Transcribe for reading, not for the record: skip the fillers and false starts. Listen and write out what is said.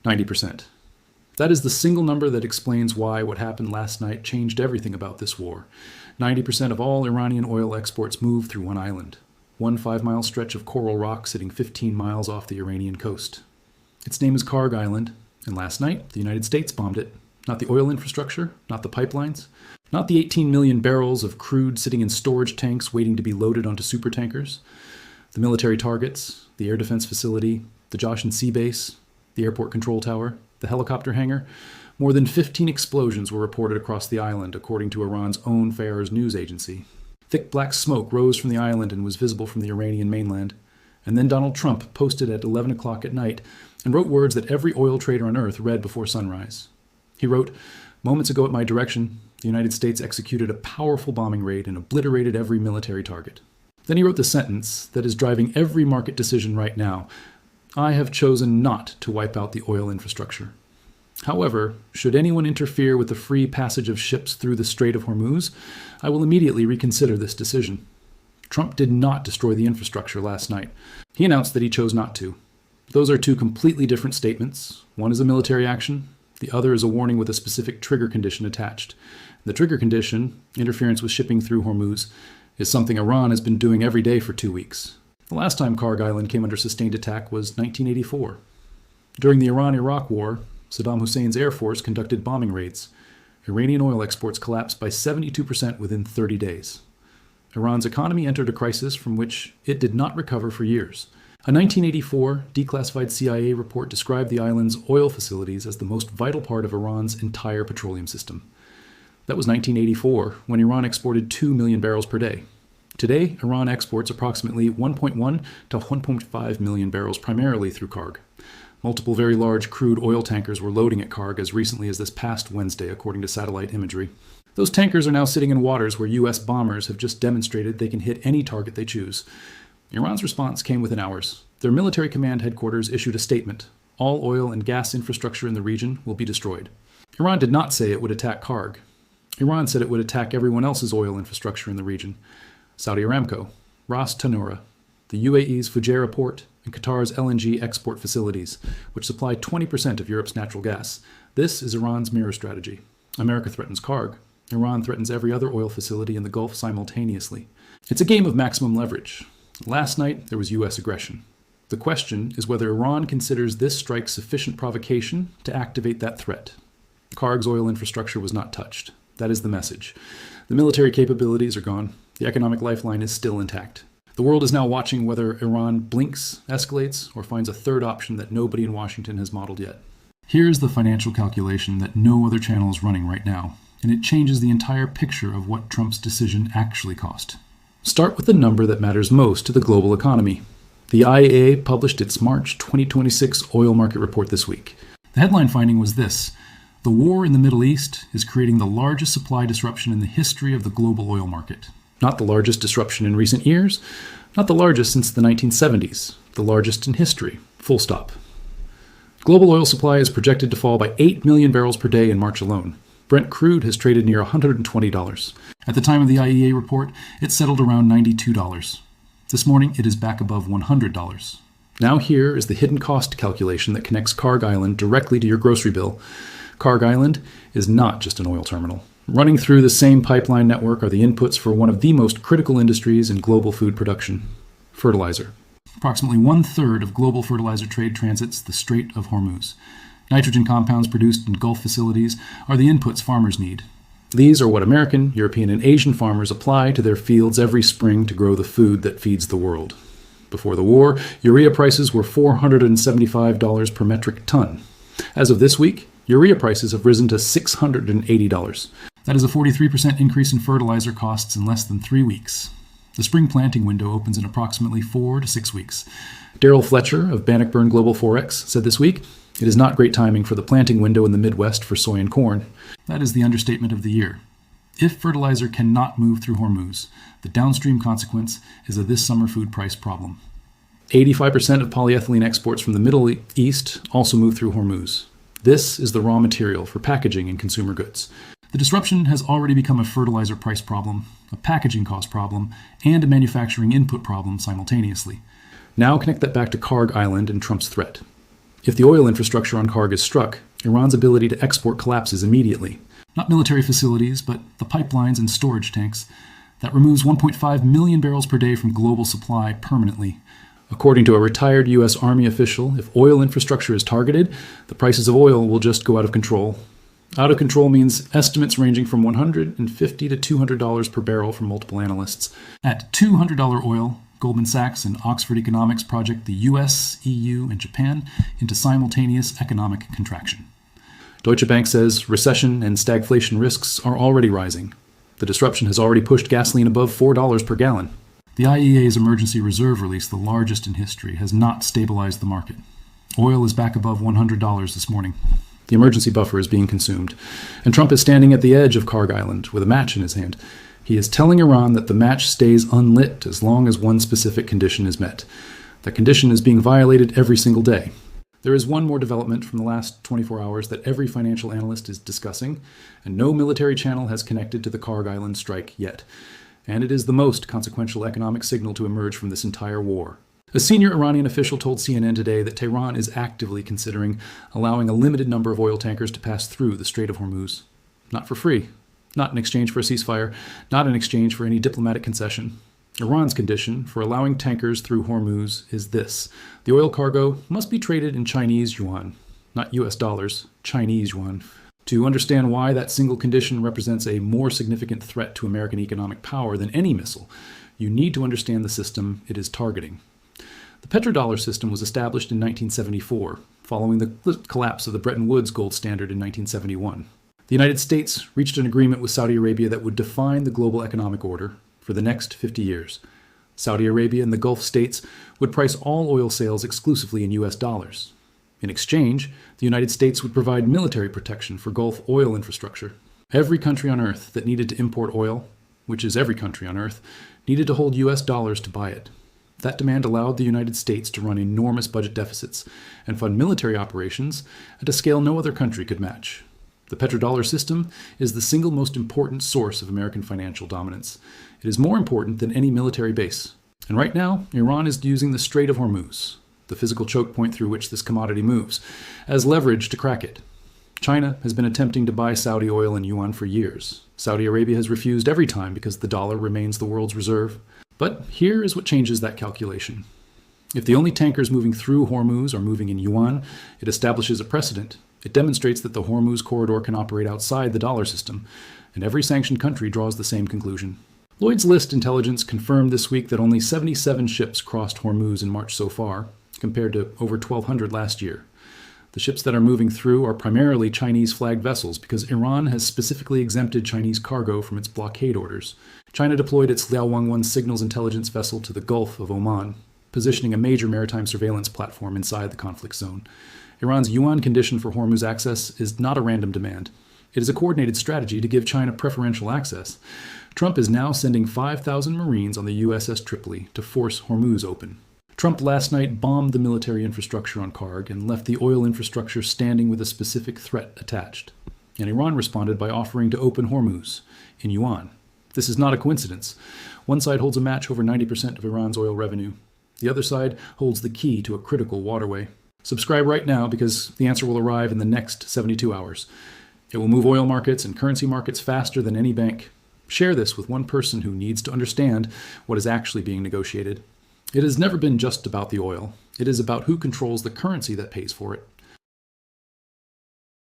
90%. That is the single number that explains why what happened last night changed everything about this war. 90% of all Iranian oil exports move through one island, one 5-mile stretch of coral rock sitting 15 miles off the Iranian coast. Its name is Kharg Island, and last night the United States bombed it. Not the oil infrastructure, not the pipelines, not the 18 million barrels of crude sitting in storage tanks waiting to be loaded onto supertankers, the military targets, the air defense facility, the Joshan Sea Base, the airport control tower, the helicopter hangar. More than 15 explosions were reported across the island, according to Iran's own Fars news agency. Thick black smoke rose from the island and was visible from the Iranian mainland. And then Donald Trump posted at 11 o'clock at night and wrote words that every oil trader on earth read before sunrise. He wrote, "Moments ago at my direction, the United States executed a powerful bombing raid and obliterated every military target." Then he wrote the sentence that is driving every market decision right now: "I have chosen not to wipe out the oil infrastructure. However, should anyone interfere with the free passage of ships through the Strait of Hormuz, I will immediately reconsider this decision." Trump did not destroy the infrastructure last night. He announced that he chose not to. Those are two completely different statements. One is a military action. The other is a warning with a specific trigger condition attached. The trigger condition, interference with shipping through Hormuz, is something Iran has been doing every day for 2 weeks. The last time Kharg Island came under sustained attack was 1984. During the Iran-Iraq War, Saddam Hussein's Air Force conducted bombing raids. Iranian oil exports collapsed by 72% within 30 days. Iran's economy entered a crisis from which it did not recover for years. A 1984 declassified CIA report described the island's oil facilities as the most vital part of Iran's entire petroleum system. That was 1984, when Iran exported 2 million barrels per day. Today, Iran exports approximately 1.1 to 1.5 million barrels, primarily through Kharg. Multiple very large crude oil tankers were loading at Kharg as recently as this past Wednesday, according to satellite imagery. Those tankers are now sitting in waters where U.S. bombers have just demonstrated they can hit any target they choose. Iran's response came within hours. Their military command headquarters issued a statement: all oil and gas infrastructure in the region will be destroyed. Iran did not say it would attack Kharg. Iran said it would attack everyone else's oil infrastructure in the region: Saudi Aramco, Ras Tanura, the UAE's Fujairah port, and Qatar's LNG export facilities, which supply 20% of Europe's natural gas. This is Iran's mirror strategy. America threatens Kharg. Iran threatens every other oil facility in the Gulf simultaneously. It's a game of maximum leverage. Last night, there was U.S. aggression. The question is whether Iran considers this strike sufficient provocation to activate that threat. Kharg's oil infrastructure was not touched. That is the message. The military capabilities are gone. The economic lifeline is still intact. The world is now watching whether Iran blinks, escalates, or finds a third option that nobody in Washington has modeled yet. Here's the financial calculation that no other channel is running right now, and it changes the entire picture of what Trump's decision actually cost. Start with the number that matters most to the global economy. The IEA published its March 2026 oil market report this week. The headline finding was this: the war in the Middle East is creating the largest supply disruption in the history of the global oil market. Not the largest disruption in recent years, not the largest since the 1970s, the largest in history, full stop. Global oil supply is projected to fall by 8 million barrels per day in March alone. Brent crude has traded near $120. At the time of the IEA report, it settled around $92. This morning, it is back above $100. Now here is the hidden cost calculation that connects Kharg Island directly to your grocery bill. Kharg Island is not just an oil terminal. Running through the same pipeline network are the inputs for one of the most critical industries in global food production: fertilizer. Approximately 1/3 of global fertilizer trade transits the Strait of Hormuz. Nitrogen compounds produced in Gulf facilities are the inputs farmers need. These are what American, European, and Asian farmers apply to their fields every spring to grow the food that feeds the world. Before the war, urea prices were $475 per metric ton. As of this week, urea prices have risen to $680. That is a 43% increase in fertilizer costs in less than 3 weeks. The spring planting window opens in approximately 4 to 6 weeks. Daryl Fletcher of Bannockburn Global Forex said this week, "It is not great timing for the planting window in the Midwest for soy and corn." That is the understatement of the year. If fertilizer cannot move through Hormuz, the downstream consequence is a this summer food price problem. 85% of polyethylene exports from the Middle East also move through Hormuz. This is the raw material for packaging and consumer goods. The disruption has already become a fertilizer price problem, a packaging cost problem, and a manufacturing input problem simultaneously. Now connect that back to Kharg Island and Trump's threat. If the oil infrastructure on Kharg is struck, Iran's ability to export collapses immediately. Not military facilities, but the pipelines and storage tanks. That removes 1.5 million barrels per day from global supply permanently. According to a retired U.S. Army official, if oil infrastructure is targeted, the prices of oil will just go out of control. Out of control means estimates ranging from $150 to $200 per barrel from multiple analysts. At $200 oil, Goldman Sachs and Oxford Economics project the US, EU, and Japan into simultaneous economic contraction. Deutsche Bank says recession and stagflation risks are already rising. The disruption has already pushed gasoline above $4 per gallon. The IEA's emergency reserve release, the largest in history, has not stabilized the market. Oil is back above $100 this morning. The emergency buffer is being consumed, and Trump is standing at the edge of Kharg Island with a match in his hand. He is telling Iran that the match stays unlit as long as one specific condition is met. That condition is being violated every single day. There is one more development from the last 24 hours that every financial analyst is discussing, and no military channel has connected to the Kharg Island strike yet. And it is the most consequential economic signal to emerge from this entire war. A senior Iranian official told CNN today that Tehran is actively considering allowing a limited number of oil tankers to pass through the Strait of Hormuz. Not for free, not in exchange for a ceasefire, not in exchange for any diplomatic concession. Iran's condition for allowing tankers through Hormuz is this: the oil cargo must be traded in Chinese yuan, not US dollars, Chinese yuan. To understand why that single condition represents a more significant threat to American economic power than any missile, you need to understand the system it is targeting. The petrodollar system was established in 1974, following the collapse of the Bretton Woods gold standard in 1971. The United States reached an agreement with Saudi Arabia that would define the global economic order for the next 50 years. Saudi Arabia and the Gulf states would price all oil sales exclusively in US dollars. In exchange, the United States would provide military protection for Gulf oil infrastructure. Every country on Earth that needed to import oil, which is every country on Earth, needed to hold US dollars to buy it. That demand allowed the United States to run enormous budget deficits and fund military operations at a scale no other country could match. The petrodollar system is the single most important source of American financial dominance. It is more important than any military base. And right now, Iran is using the Strait of Hormuz, the physical choke point through which this commodity moves, as leverage to crack it. China has been attempting to buy Saudi oil in yuan for years. Saudi Arabia has refused every time because the dollar remains the world's reserve. But here is what changes that calculation. If the only tankers moving through Hormuz are moving in yuan, it establishes a precedent. It demonstrates that the Hormuz corridor can operate outside the dollar system, and every sanctioned country draws the same conclusion. Lloyd's List intelligence confirmed this week that only 77 ships crossed Hormuz in March so far, compared to over 1,200 last year. The ships that are moving through are primarily Chinese-flagged vessels because Iran has specifically exempted Chinese cargo from its blockade orders. China deployed its Liaowang-1 signals intelligence vessel to the Gulf of Oman, positioning a major maritime surveillance platform inside the conflict zone. Iran's yuan condition for Hormuz access is not a random demand. It is a coordinated strategy to give China preferential access. Trump is now sending 5,000 Marines on the USS Tripoli to force Hormuz open. Trump last night bombed the military infrastructure on Kharg and left the oil infrastructure standing with a specific threat attached. And Iran responded by offering to open Hormuz in yuan. This is not a coincidence. One side holds a match over 90% of Iran's oil revenue. The other side holds the key to a critical waterway. Subscribe right now because the answer will arrive in the next 72 hours. It will move oil markets and currency markets faster than any bank. Share this with one person who needs to understand what is actually being negotiated. It has never been just about the oil. It is about who controls the currency that pays for it.